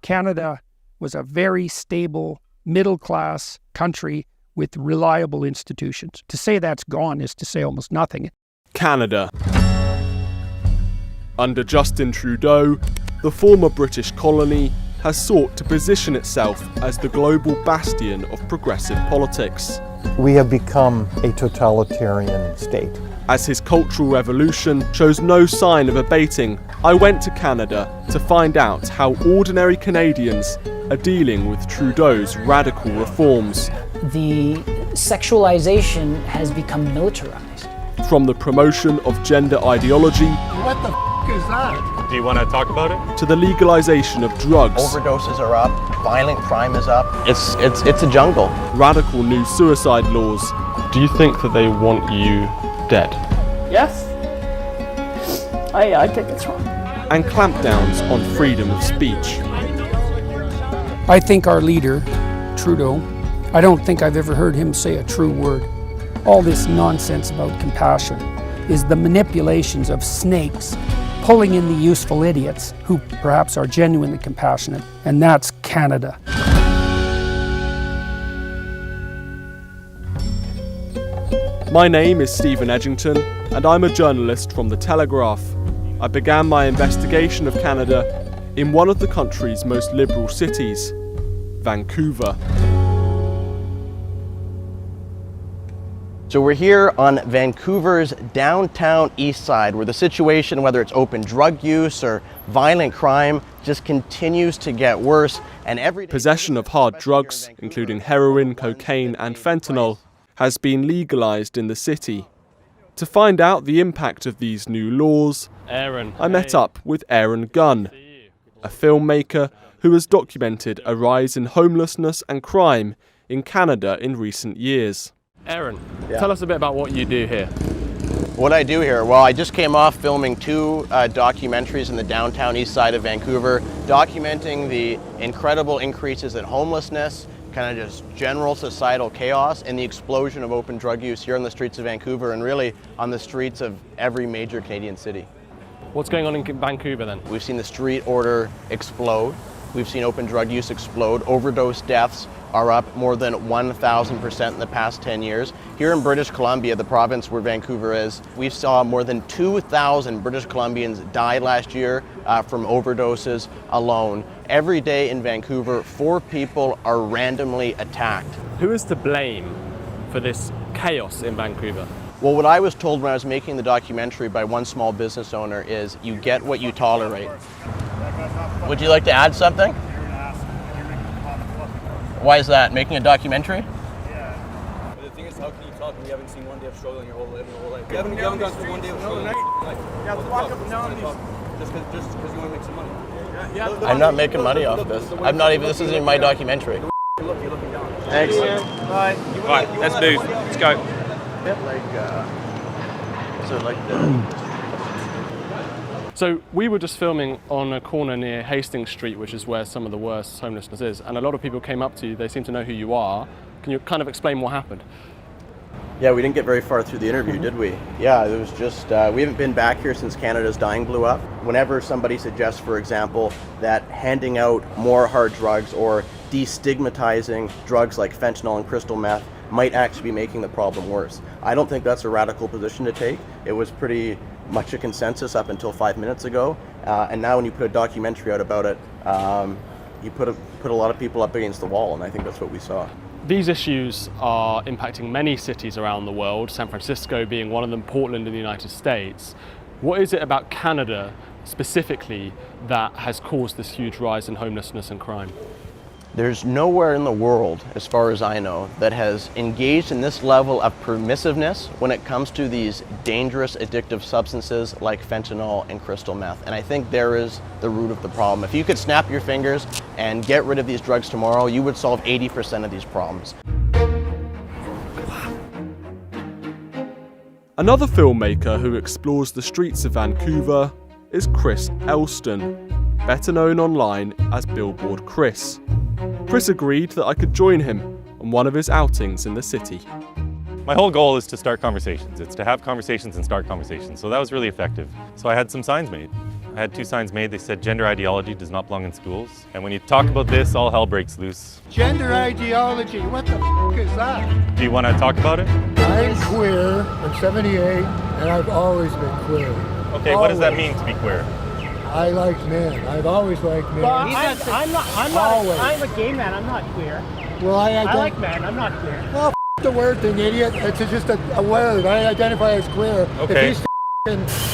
Canada was a very stable, middle-class country with reliable institutions. To say that's gone is to say almost nothing. Canada. Under Justin Trudeau, the former British colony has sought to position itself as the global bastion of progressive politics. We have become a totalitarian state. As his cultural revolution shows no sign of abating, I went to Canada to find out how ordinary Canadians are dealing with Trudeau's radical reforms. The sexualization has become militarized. From the promotion of gender ideology, What the is that? Do you want to talk about it? to the legalization of drugs, Overdoses are up, violent crime is up. It's a jungle. radical new suicide laws, Do you think that they want you dead? Yes. I think it's wrong. and clampdowns on freedom of speech. I think our leader, Trudeau, I don't think I've ever heard him say a true word. All this nonsense about compassion is the manipulations of snakes pulling in the useful idiots who perhaps are genuinely compassionate, and that's Canada. My name is Stephen Edginton, and I'm a journalist from the Telegraph. I began my investigation of Canada in one of the country's most liberal cities, Vancouver. So we're here on Vancouver's downtown east side, where the situation, whether it's open drug use or violent crime, just continues to get worse. And every day, Possession of hard drugs, including heroin, cocaine, and fentanyl, has been legalized in the city. To find out the impact of these new laws, Aaron. I met up with Aaron Gunn, a filmmaker who has documented a rise in homelessness and crime in Canada in recent years. Aaron, tell us a bit about what you do here. what I do here, well, I just came off filming two documentaries in the downtown east side of Vancouver, documenting the incredible increases in homelessness, kind of just general societal chaos, and the explosion of open drug use here on the streets of Vancouver and really on the streets of every major Canadian city. What's going on in Vancouver then? We've seen the street order explode. We've seen open drug use explode. Overdose deaths are up more than 1,000% in the past 10 years. Here in British Columbia, the province where Vancouver is, we saw more than 2,000 British Columbians die last year from overdoses alone. Every day in Vancouver, 4 people are randomly attacked. Who is to blame for this chaos in Vancouver? Well, what I was told when I was making the documentary by one small business owner is you get what you tolerate. Would you like to add something? Why is that? Making a documentary? Yeah. But the thing is, how can you talk when you haven't seen one day of struggle in your whole life? You haven't gone through one day of struggle. Yeah, walk up and down just because you want to make some money. Yeah. I'm not making money off this. I'm not even. This isn't even my documentary. You're looking down. Thanks. Bye. Right, let's move. Let's go. So we were just filming on a corner near Hastings Street, which is where some of the worst homelessness is, and a lot of people came up to you. They seem to know who you are. Can you kind of explain what happened? Yeah, we didn't get very far through the interview, did we? Yeah, it was just, we haven't been back here since Canada's dying blew up. Whenever somebody suggests, for example, that handing out more hard drugs or destigmatizing drugs like fentanyl and crystal meth might actually be making the problem worse. I don't think that's a radical position to take. It was pretty much a consensus up until 5 minutes ago, and now when you put a documentary out about it, you put a lot of people up against the wall, and I think that's what we saw. These issues are impacting many cities around the world, San Francisco being one of them, Portland in the United States. What is it about Canada specifically that has caused this huge rise in homelessness and crime? There's nowhere in the world, as far as I know, that has engaged in this level of permissiveness when it comes to these dangerous addictive substances like fentanyl and crystal meth. And I think there is the root of the problem. If you could snap your fingers and get rid of these drugs tomorrow, you would solve 80% of these problems. Another filmmaker who explores the streets of Vancouver is Chris Elston, better known online as Billboard Chris. Chris agreed that I could join him on one of his outings in the city. My whole goal is to start conversations. It's to have conversations and start conversations. So that was really effective. So I had some signs made. I I had 2 signs made. They said gender ideology does not belong in schools. And when you talk about this, all hell breaks loose. Gender ideology, what the is that? Do you want to talk about it? I'm queer, I'm 78, and I've always been queer. Okay, what does that mean to be queer? I like men. I've always liked men. Well, I'm a gay man. I'm not queer. Well, I like men. I'm not queer. Well, the word thing, idiot. It's just a word. I identify as queer. Okay. If he's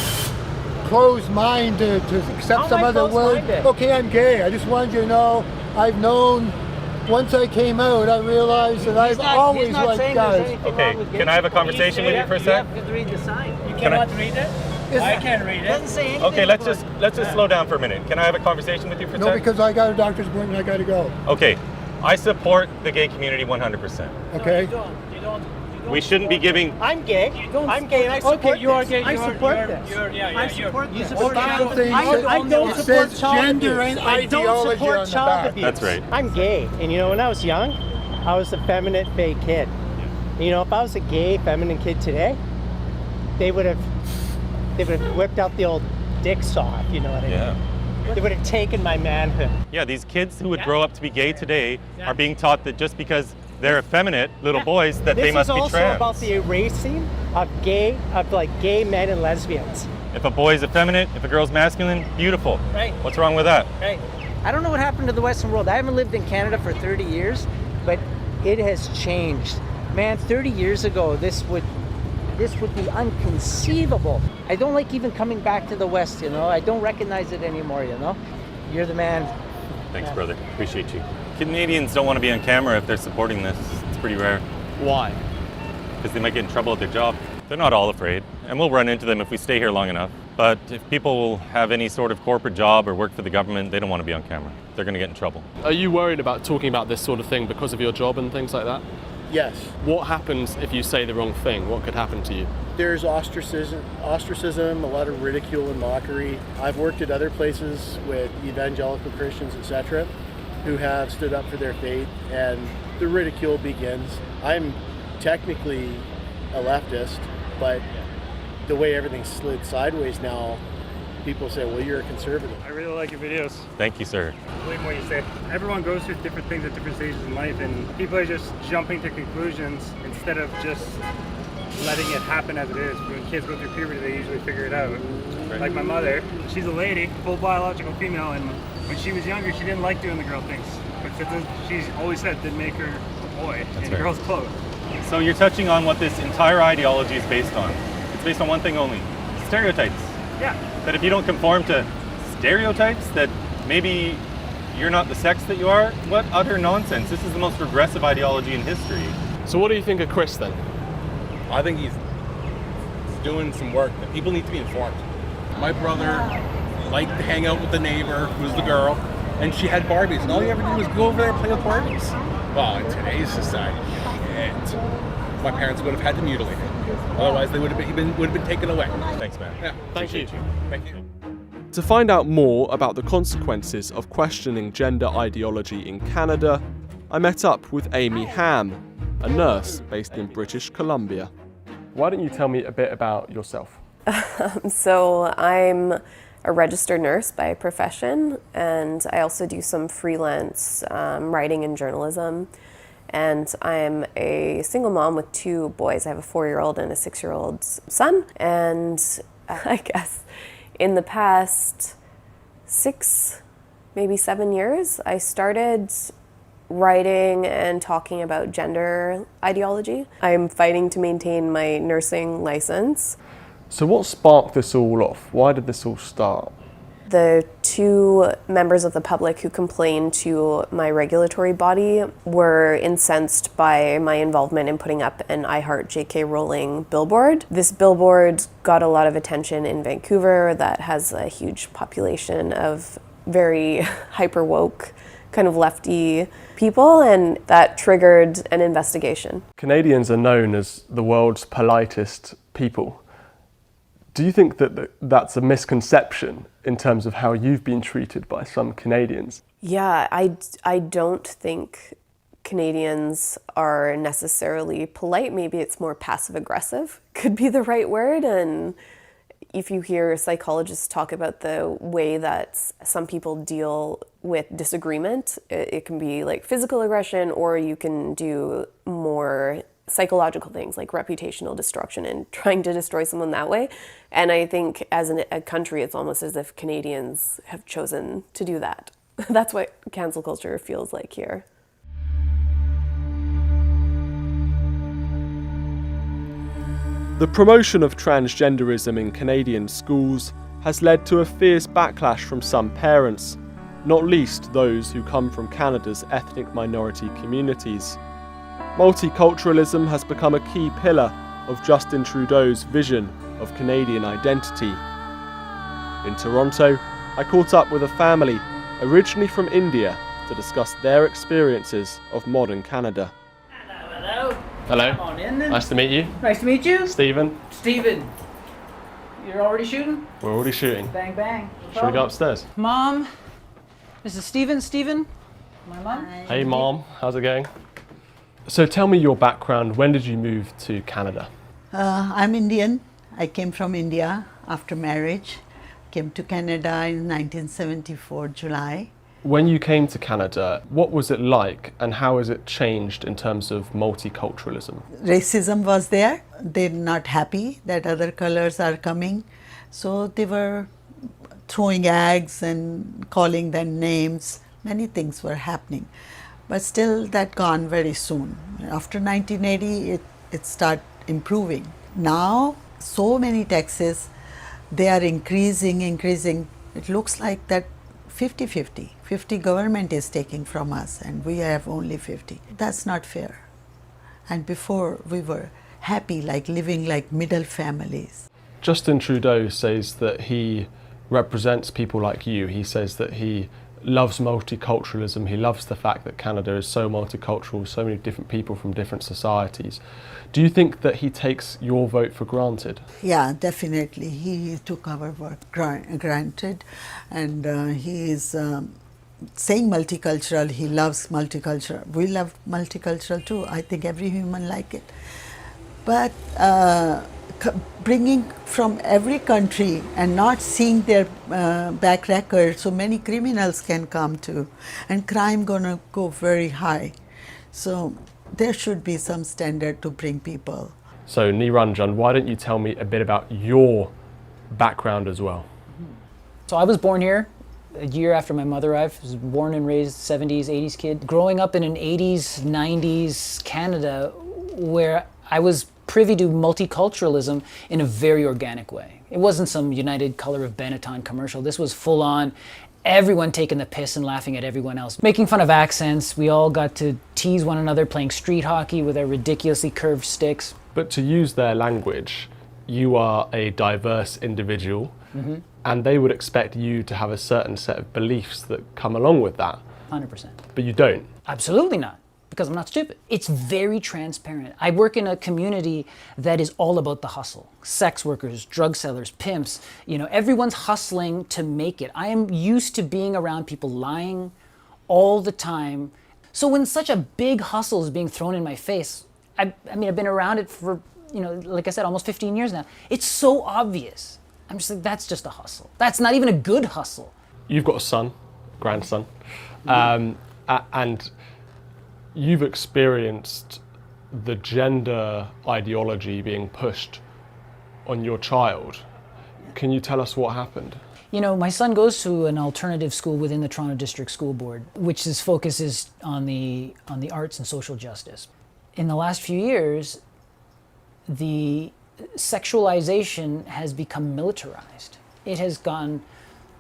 closed mind to accept some other word, okay, I'm gay. I just wanted you to know, I've known, once I came out, I realized that I've always liked guys. Okay, can I have a conversation with you for a sec? You have to read the sign. You cannot read it? I can't read it. Doesn't say anything. Okay, let's just slow down for a minute. Can I have a conversation with you for a No, sec? because I got a doctor's appointment, I got to go. Okay, I support the gay community 100%. Okay? You don't. We shouldn't be giving... I'm gay. I'm gay and I support Okay, you are this. gay. I support this. I support this. I don't support child gender abuse. and I don't ideology support on the child back. abuse. That's right. I'm gay, and you know, when I was young, I was a feminine, fake kid. You know, if I was a gay, feminine kid today, they would have whipped out the old dick saw, if you know what I mean. Yeah. They would have taken my manhood. Yeah, these kids who would grow up to be gay today are being taught that just because they're effeminate little boys that they must be trans. This is also about the erasing of gay men and lesbians. If a boy's effeminate, if a girl's masculine, beautiful. Right. What's wrong with that? Right. I don't know what happened to the Western world. I haven't lived in Canada for 30 years, but it has changed. Man, 30 years ago, this would be unconceivable. I don't like even coming back to the West, you know. I don't recognize it anymore, you know. You're the man. Thanks, brother. Appreciate you. Canadians don't want to be on camera if they're supporting this. It's pretty rare. Why? Because they might get in trouble at their job. They're not all afraid, and we'll run into them if we stay here long enough. But if people have any sort of corporate job or work for the government, they don't want to be on camera. They're going to get in trouble. Are you worried about talking about this sort of thing because of your job and things like that? Yes. What happens if you say the wrong thing? What could happen to you? There's ostracism, a lot of ridicule and mockery. I've worked at other places with evangelical Christians, etc., who have stood up for their faith, and the ridicule begins. I'm technically a leftist, but the way everything's slid sideways now, people say, well, you're a conservative. I really like your videos. Thank you, sir. I believe in what you say. Everyone goes through different things at different stages in life, and people are just jumping to conclusions instead of just letting it happen as it is. When kids go through puberty, they usually figure it out. Right. Like my mother, she's a lady, full biological female, and when she was younger, she didn't like doing the girl things. But she's always said it did make her a boy in girls' clothes. So you're touching on what this entire ideology is based on. It's based on one thing only: stereotypes. Yeah. That if you don't conform to stereotypes, that maybe you're not the sex that you are. What utter nonsense. This is the most regressive ideology in history. So what do you think of Chris then? I think he's doing some work that people need to be informed. My brother liked to hang out with the neighbor, who was the girl, and she had Barbies, and all you ever do was go over there and play with Barbies. Well, in today's society, shit. My parents would have had to mutilate him. Otherwise, they would have been taken away. Thanks, man. Yeah. Thank you. Thank you. To find out more about the consequences of questioning gender ideology in Canada, I met up with Amy Ham, a nurse based in British Columbia. Why don't you tell me a bit about yourself? So I'm a registered nurse by profession, and I also do some freelance writing and journalism. And I'm a single mom with 2 boys. I have a 4-year-old and a 6-year-old son. And I guess in the past 6, maybe 7 years, I started writing and talking about gender ideology. I'm fighting to maintain my nursing license. So what sparked this all off? Why did this all start? The 2 members of the public who complained to my regulatory body were incensed by my involvement in putting up an I Heart J.K. Rowling billboard. This billboard got a lot of attention in Vancouver that has a huge population of very hyper woke, kind of lefty people, and that triggered an investigation. Canadians are known as the world's politest people. Do you think that that's a misconception in terms of how you've been treated by some Canadians? Yeah, I don't think Canadians are necessarily polite. Maybe it's more passive aggressive, could be the right word. And If you hear psychologists talk about the way that some people deal with disagreement, it can be like physical aggression, or you can do more psychological things like reputational destruction and trying to destroy someone that way. And I think as a country, it's almost as if Canadians have chosen to do that. That's what cancel culture feels like here. The promotion of transgenderism in Canadian schools has led to a fierce backlash from some parents, not least those who come from Canada's ethnic minority communities. Multiculturalism has become a key pillar of Justin Trudeau's vision of Canadian identity. In Toronto, I caught up with a family originally from India to discuss their experiences of modern Canada. Hello. Hello. Come on in then. Nice to meet you. Nice to meet you. Stephen. Steven. You're already shooting? We're already shooting. Bang, bang. Should we go upstairs? Mom. This is Steven. Steven. My mom. Hey Mom, how's it going? So tell me your background. When did you move to Canada? I'm Indian. I came from India after marriage. Came to Canada in 1974, July. When you came to Canada, what was it like and how has it changed in terms of multiculturalism? Racism was there. They're not happy that other colors are coming. So they were throwing eggs and calling them names. Many things were happening. But still that gone very soon. After 1980, it started improving. Now, so many taxes, they are increasing. It looks like that 50-50. 50 government is taking from us and we have only 50. That's not fair. And before we were happy, like living like middle families. Justin Trudeau says that he represents people like you. He says that he loves multiculturalism. He loves the fact that Canada is so multicultural, so many different people from different societies. Do you think that he takes your vote for granted? Yeah, definitely. He took our work granted, and he is saying multicultural. He loves multicultural. We love multicultural too. I think every human like it. But bringing from every country and not seeing their back record, so many criminals can come too, and crime gonna go very high. So there should be some standard to bring people. So Niranjan, why don't you tell me a bit about your background as well? So I was born here a year after my mother arrived. I was born and raised 70s, 80s kid. Growing up in an 80s, 90s Canada where I was privy to multiculturalism in a very organic way. It wasn't some United Color of Benetton commercial. This was full on, everyone taking the piss and laughing at everyone else, making fun of accents. We all got to tease one another, playing street hockey with our ridiculously curved sticks. But to use their language, you are a diverse individual, and they would expect you to have a certain set of beliefs that come along with that. 100%. But you don't. Absolutely not. Because I'm not stupid. It's very transparent. I work in a community that is all about the hustle. Sex workers, drug sellers, pimps, everyone's hustling to make it. I am used to being around people lying all the time. So when such a big hustle is being thrown in my face, I've been around it for, like I said, almost 15 years now. It's so obvious. I'm just like, that's just a hustle. That's not even a good hustle. You've got a son, grandson, and you've experienced the gender ideology being pushed on your child. Can you tell us what happened? My son goes to an alternative school within the Toronto District School Board, which his focus is on the arts and social justice. In the last few years, the sexualization has become militarized. It has gone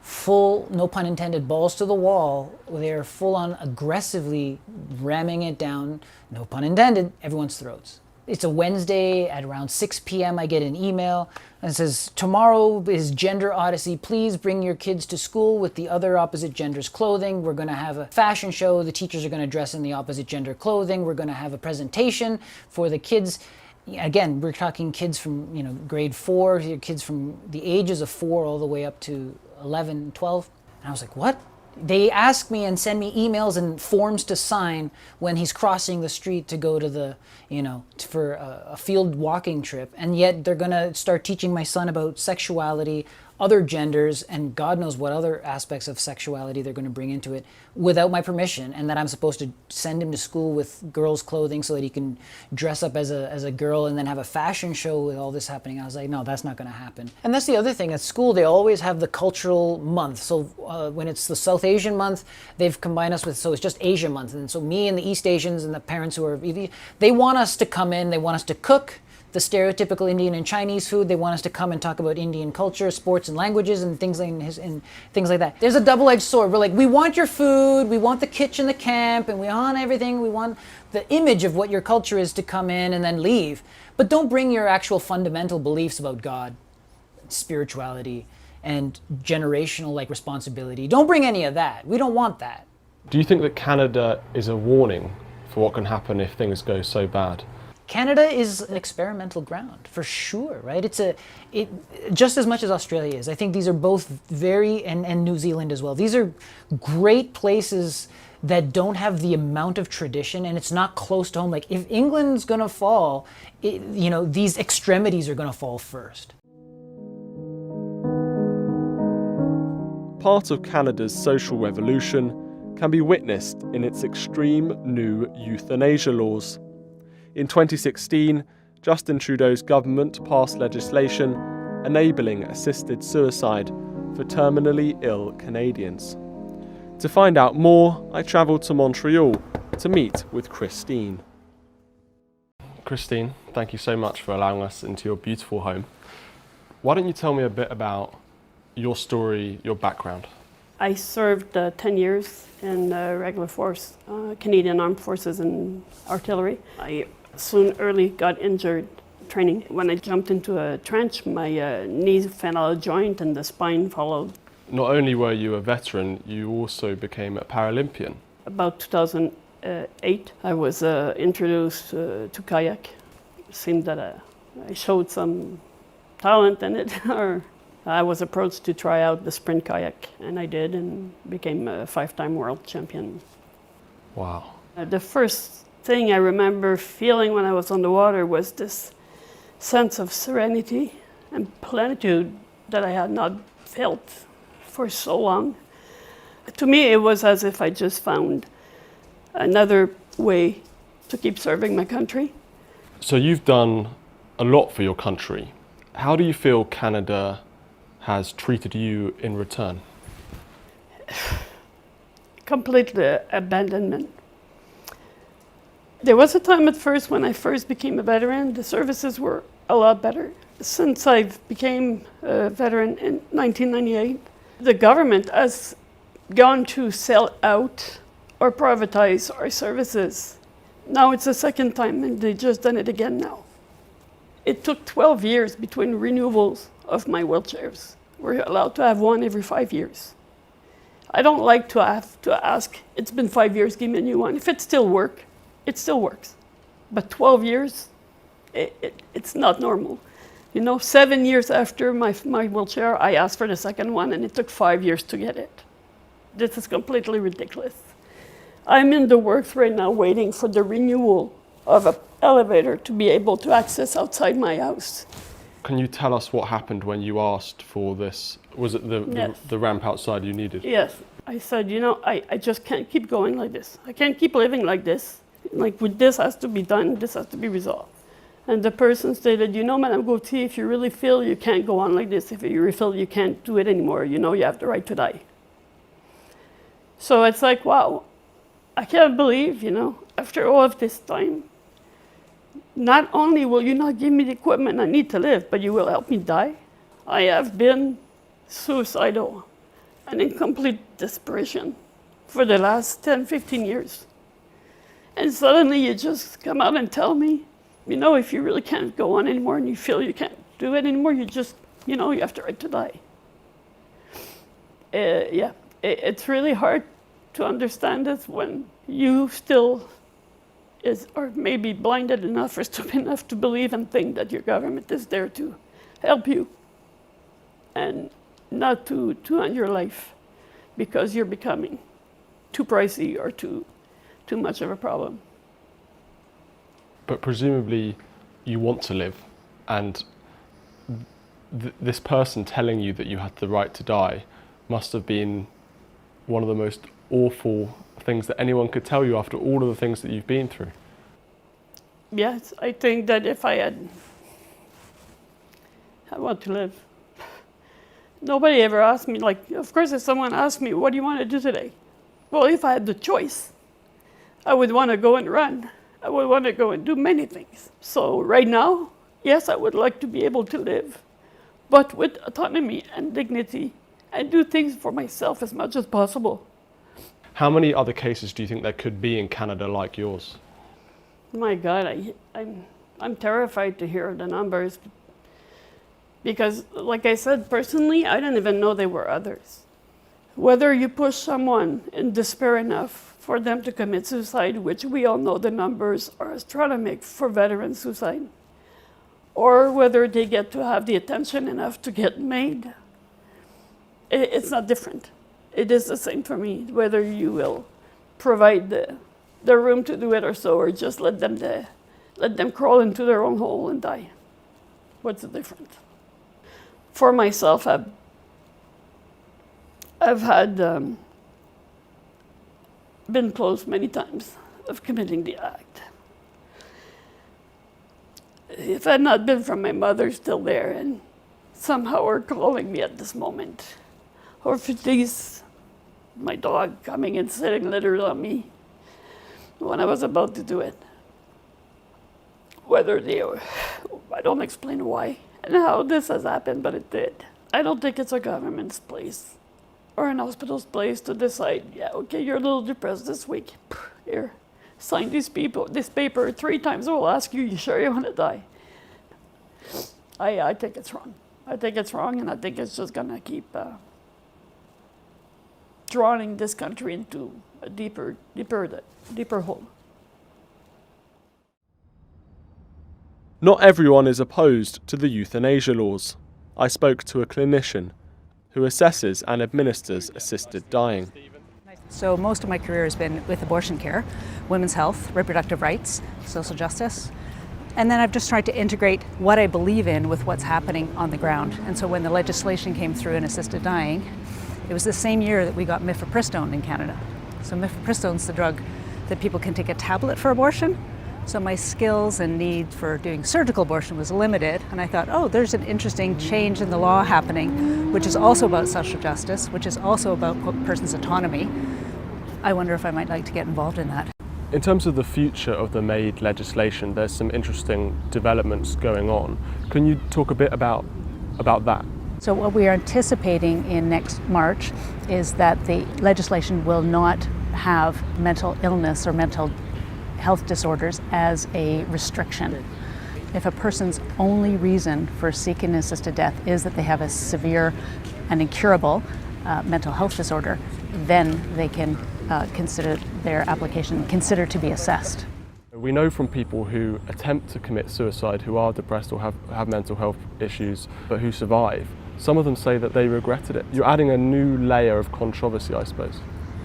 full, no pun intended, balls to the wall. They're full on aggressively ramming it down, no pun intended, everyone's throats. It's a Wednesday at around 6 p.m. I get an email that says, tomorrow is Gender Odyssey. Please bring your kids to school with the other opposite gender's clothing. We're going to have a fashion show. The teachers are going to dress in the opposite gender clothing. We're going to have a presentation for the kids. Again, we're talking kids from grade 4, kids from the ages of 4 all the way up to 11, 12. And I was like, what They ask me and send me emails and forms to sign when he's crossing the street to go to the, for a field walking trip. And yet they're going to start teaching my son about sexuality, other genders, and God knows what other aspects of sexuality they're going to bring into it without my permission, and that I'm supposed to send him to school with girls' clothing so that he can dress up as a girl and then have a fashion show with all this happening. I was like, no, that's not going to happen. And that's the other thing. At school, they always have the cultural month. So when it's the South Asian month, they've combined us with, so it's just Asia month. And so me and the East Asians and the parents who are, they want us to come in, they want us to cook the stereotypical Indian and Chinese food. They want us to come and talk about Indian culture, sports and languages and things like that. There's a double-edged sword. We're like, we want your food, we want the kitchen, the camp, and we want everything. We want the image of what your culture is to come in and then leave. But don't bring your actual fundamental beliefs about God, spirituality, and generational responsibility. Don't bring any of that. We don't want that. Do you think that Canada is a warning for what can happen if things go so bad? Canada is an experimental ground, for sure, right? It just as much as Australia is. I think these are both and New Zealand as well. These are great places that don't have the amount of tradition, and it's not close to home. Like, if England's gonna fall, these extremities are gonna fall first. Part of Canada's social revolution can be witnessed in its extreme new euthanasia laws. In 2016, Justin Trudeau's government passed legislation enabling assisted suicide for terminally ill Canadians. To find out more, I travelled to Montreal to meet with Christine. Christine, thank you so much for allowing us into your beautiful home. Why don't you tell me a bit about your story, your background? I served 10 years in regular force, Canadian Armed Forces and artillery. I soon early got injured training. When I jumped into a trench, my knee fell out of joint and the spine followed. Not only were you a veteran, you also became a Paralympian. About 2008, I was introduced to kayak. It seemed that I showed some talent in it. Or I was approached to try out the sprint kayak, and I did, and became a 5-time world champion. Wow. The first thing I remember feeling when I was on the water was this sense of serenity and plenitude that I had not felt for so long. To me, it was as if I just found another way to keep serving my country. So you've done a lot for your country. How do you feel Canada has treated you in return? Complete abandonment. There was a time at first when I first became a veteran, the services were a lot better. Since I became a veteran in 1998, the government has gone to sell out or privatize our services. Now it's the second time, and they just done it again now. It took 12 years between renewals of my wheelchairs. We're allowed to have one every 5 years. I don't like to have to ask, it's been 5 years, give me a new one. If it still works, it still works. But 12 years, it's not normal. 7 years after my wheelchair, I asked for the second one, and it took 5 years to get it. This is completely ridiculous. I'm in the works right now waiting for the renewal of an elevator to be able to access outside my house. Can you tell us what happened when you asked for this? Was it Yes. the ramp outside you needed? Yes. I said, I just can't keep going like this. I can't keep living like this. This has to be done, this has to be resolved. And the person stated, Madame Gauthier, if you really feel you can't go on like this, if you really feel you can't do it anymore, you have the right to die. So it's like, wow, I can't believe, after all of this time, not only will you not give me the equipment I need to live, but you will help me die. I have been suicidal and in complete desperation for the last 10, 15 years. And suddenly you just come out and tell me, if you really can't go on anymore and you feel you can't do it anymore, you just, you have the right to die. It's really hard to understand this when you still are maybe blinded enough or stupid enough to believe and think that your government is there to help you and not to end your life. because you're becoming too pricey or too much of a problem. But presumably you want to live, and this person telling you that you had the right to die must have been one of the most awful things that anyone could tell you after all of the things that you've been through. Yes, I think that if I want to live. Nobody ever asked me, like, of course if someone asked me, what do you want to do today? Well, if I had the choice, I would want to go and run. I would want to go and do many things. So right now, yes, I would like to be able to live, but with autonomy and dignity, and do things for myself as much as possible. How many other cases do you think there could be in Canada like yours? My God, I'm terrified to hear the numbers, because like I said, personally, I didn't even know there were others. Whether you push someone in despair enough for them to commit suicide, which we all know the numbers are astronomical for veteran suicide, or whether they get to have the attention enough to get made, it's not different. It is the same for me, whether you will provide the room to do it or so, or just let them crawl into their own hole and die. What's the difference? For myself, I've had been close many times of committing the act. If it had not been for my mother still there and somehow are calling me at this moment, or for these, my dog coming and sitting literally on me when I was about to do it, whether they were, I don't explain why and how this has happened, but it did. I don't think it's a government's place or an hospital's place to decide, yeah, okay, you're a little depressed this week. Here, sign this paper 3 times. We'll ask you, you sure you want to die? I think it's wrong. I think it's wrong, and I think it's just gonna keep drawing this country into a deeper hole. Not everyone is opposed to the euthanasia laws. I spoke to a clinician who assesses and administers assisted dying. So most of my career has been with abortion care, women's health, reproductive rights, social justice. And then I've just tried to integrate what I believe in with what's happening on the ground. And so when the legislation came through in assisted dying, it was the same year that we got mifepristone in Canada. So mifepristone's the drug that people can take a tablet for abortion. So my skills and need for doing surgical abortion was limited, and I thought, oh, there's an interesting change in the law happening, which is also about social justice, which is also about person's autonomy. I wonder if I might like to get involved in that. In terms of the future of the MAID legislation, there's some interesting developments going on. Can you talk a bit about that? So what we are anticipating in next March is that the legislation will not have mental illness or mental health disorders as a restriction. If a person's only reason for seeking assisted death is that they have a severe and incurable mental health disorder, then they can consider their application considered to be assessed. We know from people who attempt to commit suicide, who are depressed or have mental health issues, but who survive, some of them say that they regretted it. You're adding a new layer of controversy, I suppose.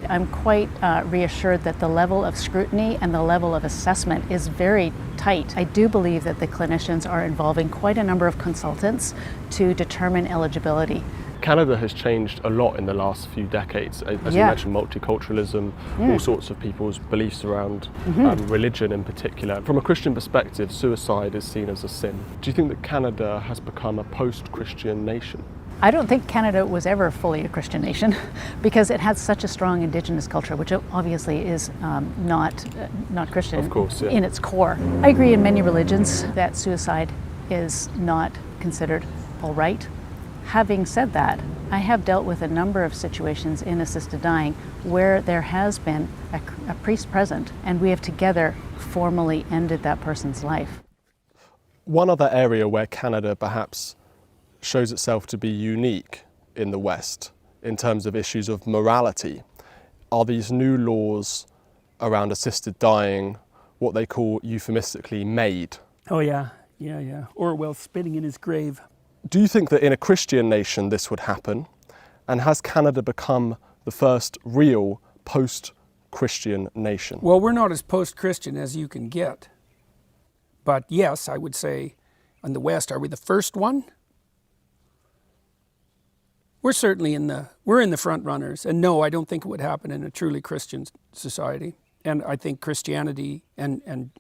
I'm quite reassured that the level of scrutiny and the level of assessment is very tight. I do believe that the clinicians are involving quite a number of consultants to determine eligibility. Canada has changed a lot in the last few decades. As you mentioned, multiculturalism, all sorts of people's beliefs around religion in particular. From a Christian perspective, suicide is seen as a sin. Do you think that Canada has become a post-Christian nation? I don't think Canada was ever fully a Christian nation because it had such a strong Indigenous culture, which obviously is not Christian of course, yeah. in its core. I agree in many religions that suicide is not considered all right. Having said that, I have dealt with a number of situations in assisted dying where there has been a priest present and we have together formally ended that person's life. One other area where Canada perhaps shows itself to be unique in the West in terms of issues of morality are these new laws around assisted dying, what they call euphemistically MAID. Oh yeah. Orwell spitting in his grave. Do you think that in a Christian nation this would happen? And has Canada become the the first real post-Christian nation? Well, we're not as post-Christian as you can get. But yes, I would say in the West, are we the first one? We're certainly in the front runners. And no, I don't think it would happen in a truly Christian society. And I think Christianity and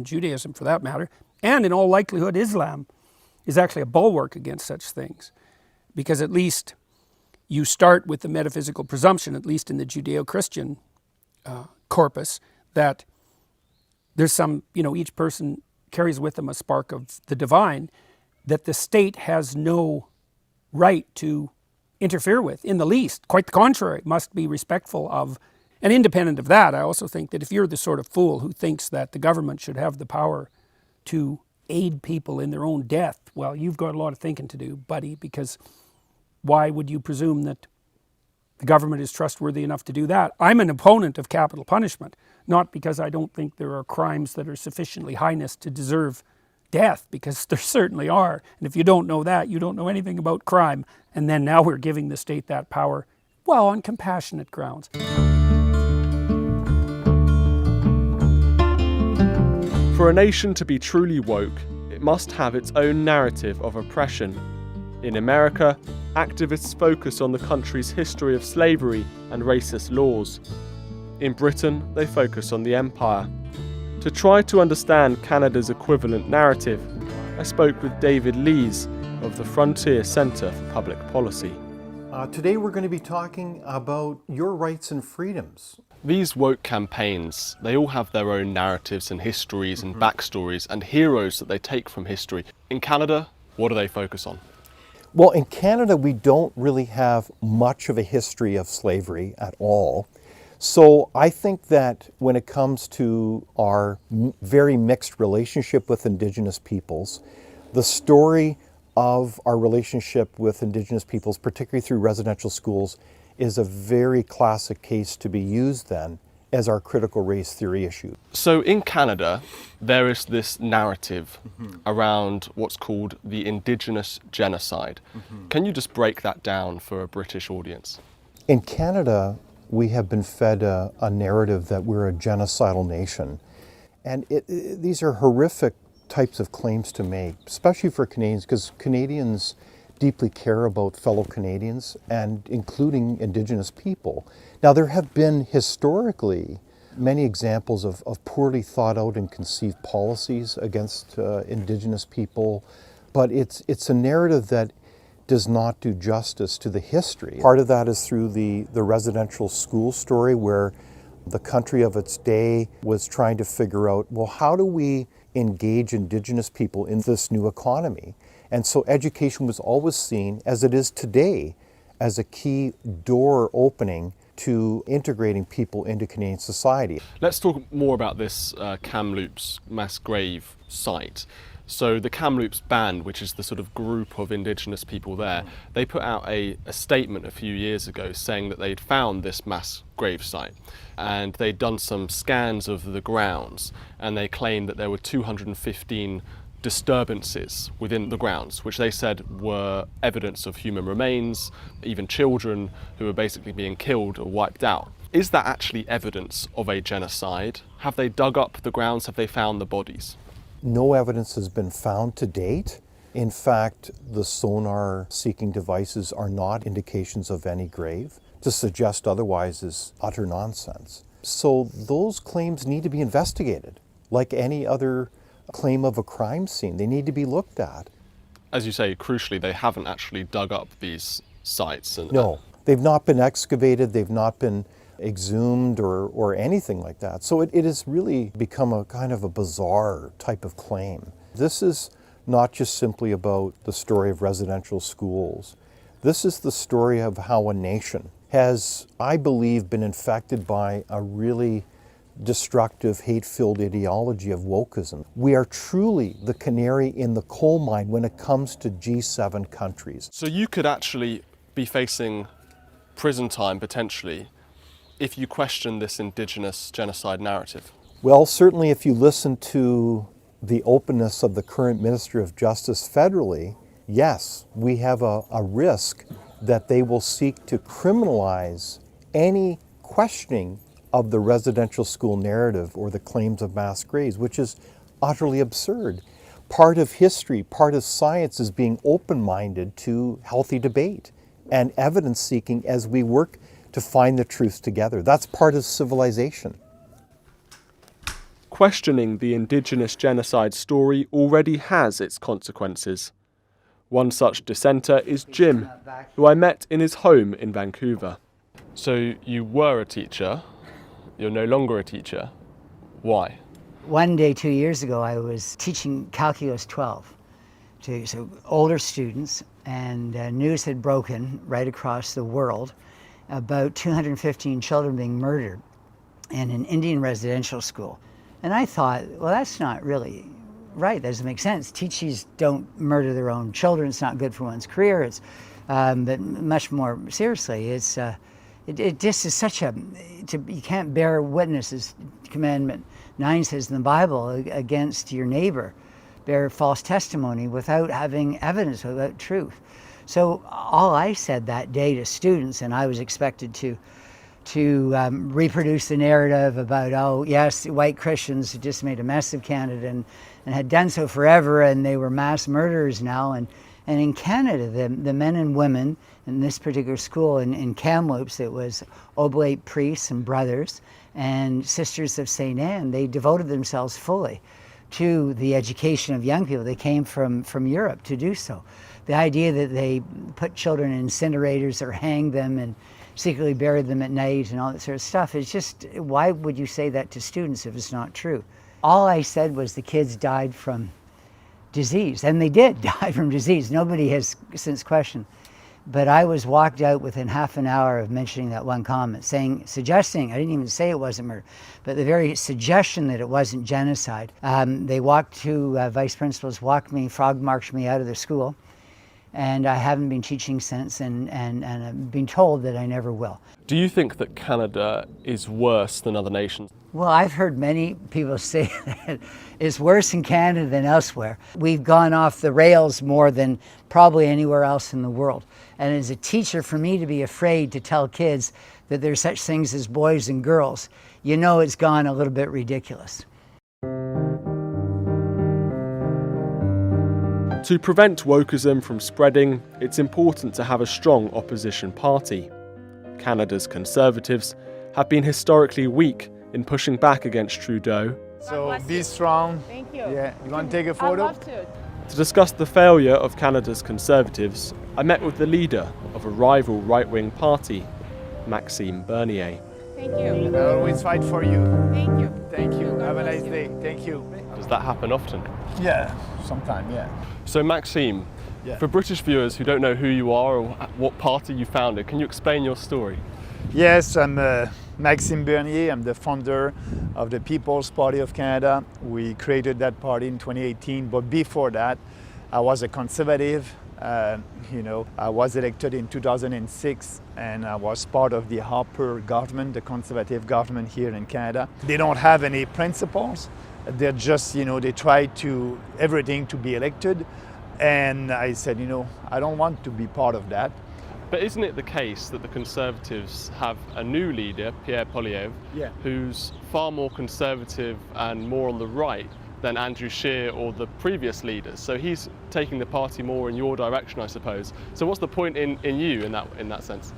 Judaism, for that matter, and in all likelihood Islam, is actually a bulwark against such things. Because at least you start with the metaphysical presumption, at least in the Judeo-Christian corpus, that there's some, each person carries with them a spark of the divine that the state has no right to interfere with in the least. Quite the contrary, must be respectful of. And independent of that, I also think that if you're the sort of fool who thinks that the government should have the power to aid people in their own death, well, you've got a lot of thinking to do, buddy, because why would you presume that the government is trustworthy enough to do that? I'm an opponent of capital punishment, not because I don't think there are crimes that are sufficiently heinous to deserve death, because there certainly are. And if you don't know that, you don't know anything about crime. And then now we're giving the state that power, well, on compassionate grounds. For a nation to be truly woke, it must have its own narrative of oppression. In America, activists focus on the country's history of slavery and racist laws. In Britain, they focus on the empire. To try to understand Canada's equivalent narrative, I spoke with David Lees of the Frontier Centre for Public Policy. Today we're going to be talking about your rights and freedoms. These woke campaigns, they all have their own narratives and histories and backstories and heroes that they take from history. In Canada, what do they focus on? Well, in Canada, we don't really have much of a history of slavery at all. So I think that when it comes to our very mixed relationship with Indigenous peoples, the story of our relationship with Indigenous peoples, particularly through residential schools, is a very classic case to be used then as our critical race theory issue. So in Canada, there is this narrative around what's called the Indigenous genocide. Can you just break that down for a British audience? In Canada, we have been fed a narrative that we're a genocidal nation. And these are horrific types of claims to make, especially for Canadians, because Canadians deeply care about fellow Canadians and including Indigenous people. Now, there have been historically many examples of poorly thought out and conceived policies against Indigenous people, but it's a narrative that does not do justice to the history. Part of that is through the residential school story, where the country of its day was trying to figure out, well, how do we engage Indigenous people in this new economy? And so education was always seen, as it is today, as a key door opening to integrating people into Canadian society. Let's talk more about this Kamloops mass grave site. So the Kamloops Band, which is the sort of group of Indigenous people there, they put out a statement a few years ago saying that they'd found this mass grave site and they'd done some scans of the grounds, and they claimed that there were 215 disturbances within the grounds, which they said were evidence of human remains, even children who were basically being killed or wiped out. Is that actually evidence of a genocide? Have they dug up the grounds? Have they found the bodies? No evidence has been found to date. In fact, the sonar seeking devices are not indications of any grave. To suggest otherwise is utter nonsense. So those claims need to be investigated, like any other claim of a crime scene. They need to be looked at. As you say, crucially, they haven't actually dug up these sites. No, they've not been excavated, they've not been exhumed or anything like that. So it has really become a kind of a bizarre type of claim. This is not just simply about the story of residential schools. This is the story of how a nation has, I believe, been infected by a really destructive, hate-filled ideology of wokeism. We are truly the canary in the coal mine when it comes to G7 countries. So you could actually be facing prison time potentially if you question this Indigenous genocide narrative? Well, certainly if you listen to the openness of the current Minister of Justice federally, yes, we have a risk that they will seek to criminalize any questioning of the residential school narrative or the claims of mass graves, which is utterly absurd. Part of history, part of science is being open-minded to healthy debate and evidence seeking as we work to find the truth together. That's part of civilization. Questioning the Indigenous genocide story already has its consequences. One such dissenter is Jim, who I met in his home in Vancouver. So you were a teacher, you're no longer a teacher. Why? One day 2 years ago, I was teaching Calculus 12 to older students, and news had broken right across the world about 215 children being murdered in an Indian residential school. And I thought, well, that's not really right. That doesn't make sense. Teachees don't murder their own children. It's not good for one's career. It's, but much more seriously, it's it just is such a, you can't bear witness, as Commandment 9 says in the Bible, against your neighbor, bear false testimony without having evidence, without truth. So all I said that day to students, and I was expected to reproduce the narrative about, oh yes, white Christians had just made a mess of Canada and had done so forever, and they were mass murderers now. And in Canada, the men and women in this particular school in Kamloops, it was Oblate priests and brothers and Sisters of St. Anne. They devoted themselves fully to the education of young people. They came from Europe to do so. The idea that they put children in incinerators or hanged them and secretly buried them at night and all that sort of stuff is just, why would you say that to students if it's not true? All I said was the kids died from disease, and they did die from disease. Nobody has since questioned. But I was walked out within half an hour of mentioning that one comment, suggesting, I didn't even say it wasn't murder, but the very suggestion that it wasn't genocide. They walked vice principals frog marched me out of the school, and I haven't been teaching since, and I've been told that I never will. Do you think that Canada is worse than other nations? Well, I've heard many people say that it's worse in Canada than elsewhere. We've gone off the rails more than probably anywhere else in the world. And as a teacher, for me to be afraid to tell kids that there's such things as boys and girls, you know it's gone a little bit ridiculous. To prevent wokeism from spreading, it's important to have a strong opposition party. Canada's Conservatives have been historically weak in pushing back against Trudeau. So be strong. Thank you. Yeah, you want to take a photo? I'd love to. To discuss the failure of Canada's Conservatives, I met with the leader of a rival right-wing party, Maxime Bernier. Thank you. I'll always fight for you. Thank you. Thank you. Have a nice day. Thank you. Does that happen often? Yeah, sometime, yeah. So Maxime, Yeah. for British viewers who don't know who you are or what party you founded, can you explain your story? Yes, I'm Maxime Bernier. I'm the founder of the People's Party of Canada. We created that party in 2018, but before that, I was a conservative. I was elected in 2006, and I was part of the Harper government, the conservative government here in Canada. They don't have any principles. They're just, they try everything to be elected. And I said, I don't want to be part of that. But isn't it the case that the Conservatives have a new leader, Pierre Poilievre, who's far more conservative and more on the right than Andrew Scheer or the previous leaders? So he's taking the party more in your direction, I suppose. So what's the point in you in that sense?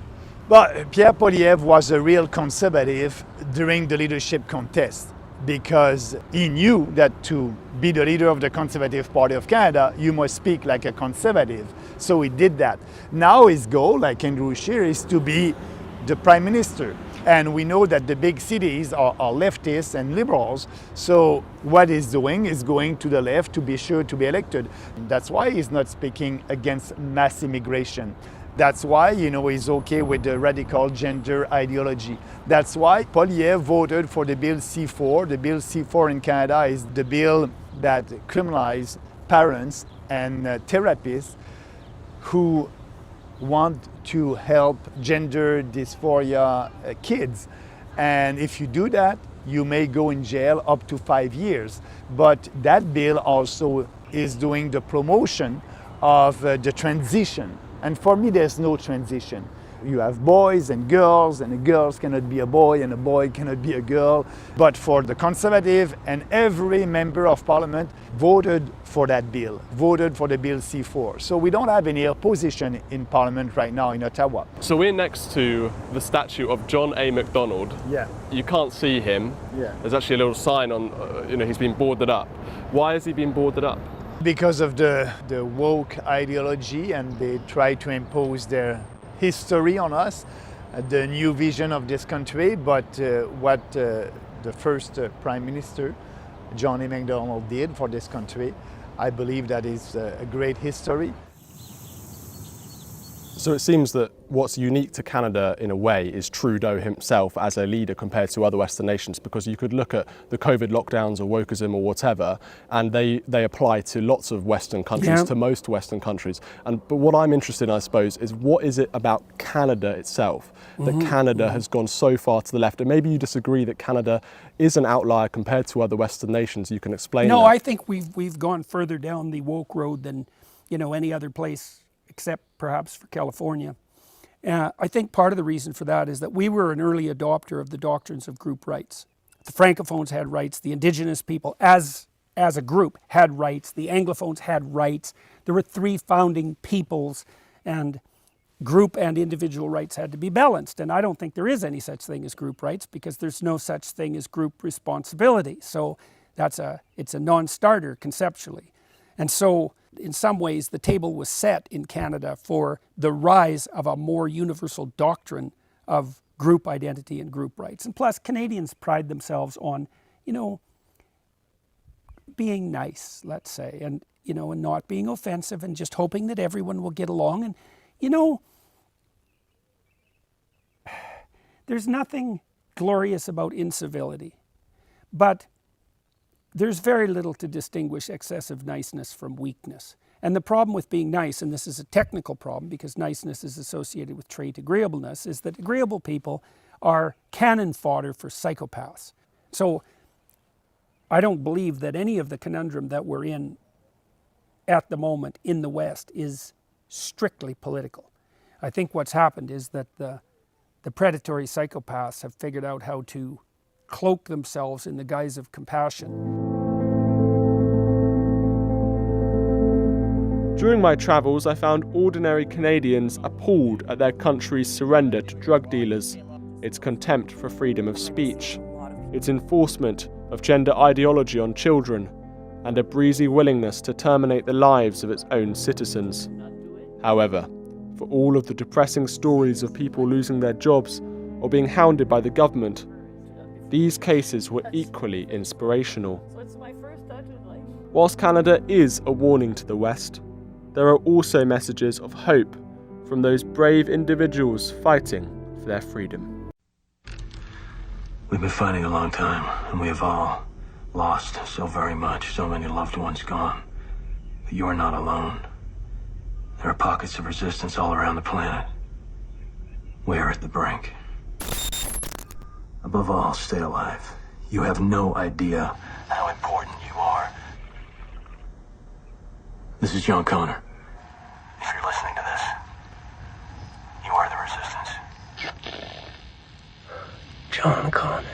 Well, Pierre Poilievre was a real conservative during the leadership contest, because he knew that to be the leader of the Conservative Party of Canada, you must speak like a conservative. So he did that. Now his goal, like Andrew Scheer, is to be the Prime Minister. And we know that the big cities are leftists and liberals. So what he's doing is going to the left to be sure to be elected. That's why he's not speaking against mass immigration. That's why, he's okay with the radical gender ideology. That's why Poilievre voted for the Bill C-4. The Bill C-4 in Canada is the bill that criminalizes parents and therapists who want to help gender dysphoria kids. And if you do that, you may go in jail up to 5 years. But that bill also is doing the promotion of the transition. And for me, there's no transition. You have boys and the girls cannot be a boy and a boy cannot be a girl. But for the Conservative, and every member of Parliament voted for that bill, voted for the Bill C4. So we don't have any opposition in Parliament right now in Ottawa. So we're next to the statue of John A. Macdonald. Yeah. You can't see him. Yeah. There's actually a little sign on, he's been boarded up. Why has he been boarded up? Because of the woke ideology, and they try to impose their history on us, the new vision of this country. But what the first Prime Minister, John A. Macdonald, did for this country, I believe that is a great history. So it seems that what's unique to Canada in a way is Trudeau himself as a leader compared to other Western nations, because you could look at the COVID lockdowns or wokeism or whatever, and they apply to lots of Western countries, to most Western countries. But what I'm interested in, I suppose, is what is it about Canada itself that Canada has gone so far to the left? And maybe you disagree that Canada is an outlier compared to other Western nations. You can explain that. No, I think we've gone further down the woke road than any other place, except perhaps for California. I think part of the reason for that is that we were an early adopter of the doctrines of group rights. The Francophones had rights, the Indigenous people as a group had rights, the Anglophones had rights. There were 3 founding peoples, and group and individual rights had to be balanced. And I don't think there is any such thing as group rights, because there's no such thing as group responsibility. So it's a non-starter conceptually. And so in some ways, the table was set in Canada for the rise of a more universal doctrine of group identity and group rights. And plus, Canadians pride themselves on, being nice, let's say, and not being offensive, and just hoping that everyone will get along. And, there's nothing glorious about incivility, but there's very little to distinguish excessive niceness from weakness. And the problem with being nice, and this is a technical problem because niceness is associated with trait agreeableness, is that agreeable people are cannon fodder for psychopaths. So I don't believe that any of the conundrum that we're in at the moment in the West is strictly political. I think what's happened is that the predatory psychopaths have figured out how to cloak themselves in the guise of compassion. During my travels, I found ordinary Canadians appalled at their country's surrender to drug dealers, its contempt for freedom of speech, its enforcement of gender ideology on children, and a breezy willingness to terminate the lives of its own citizens. However, for all of the depressing stories of people losing their jobs or being hounded by the government, these cases were equally inspirational. Whilst Canada is a warning to the West, there are also messages of hope from those brave individuals fighting for their freedom. We've been fighting a long time, and we have all lost so very much, so many loved ones gone. But you are not alone. There are pockets of resistance all around the planet. We are at the brink. Above all, stay alive. You have no idea how important you are. This is John Connor. If you're listening to this, you are the resistance. John Connor.